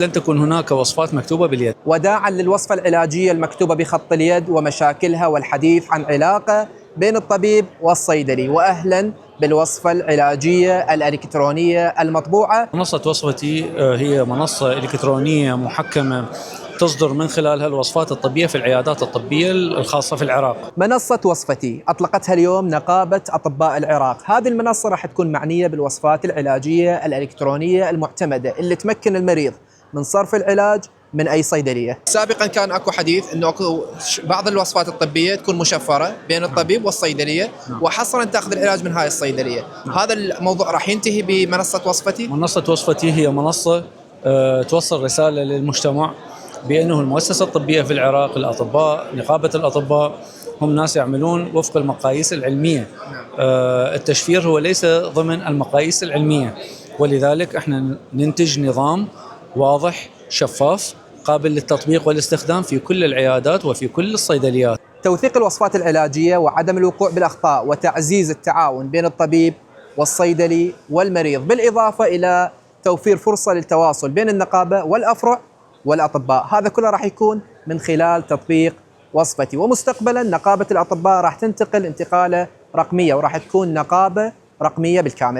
لن تكون هناك وصفات مكتوبة باليد. وداعا للوصفة العلاجية المكتوبة بخط اليد ومشاكلها والحديث عن علاقة بين الطبيب والصيدلي، وأهلا بالوصفة العلاجية الإلكترونية المطبوعة. منصة وصفتي هي منصة إلكترونية محكمة تصدر من خلالها الوصفات الطبية في العيادات الطبية الخاصة في العراق. منصة وصفتي أطلقتها اليوم نقابة أطباء العراق. هذه المنصة راح تكون معنية بالوصفات العلاجية الإلكترونية المعتمدة اللي تمكن المريض من صرف العلاج من أي صيدلية. سابقا كان أكو حديث أنه أكو بعض الوصفات الطبية تكون مشفرة بين الطبيب والصيدلية، وحصرا تأخذ العلاج من هاي الصيدلية. هذا الموضوع راح ينتهي بمنصة وصفتي. منصة وصفتي هي منصة توصل رسالة للمجتمع بأنه المؤسسة الطبية في العراق، الأطباء، نقابة الأطباء هم ناس يعملون وفق المقاييس العلمية. التشفير هو ليس ضمن المقاييس العلمية، ولذلك احنا ننتج نظام واضح شفاف قابل للتطبيق والاستخدام في كل العيادات وفي كل الصيدليات. توثيق الوصفات العلاجية وعدم الوقوع بالأخطاء وتعزيز التعاون بين الطبيب والصيدلي والمريض، بالإضافة إلى توفير فرصة للتواصل بين النقابة والأفرع والأطباء. هذا كله راح يكون من خلال تطبيق وصفتي. ومستقبلا نقابة الأطباء راح تنتقل انتقالة رقمية، وراح تكون نقابة رقمية بالكامل.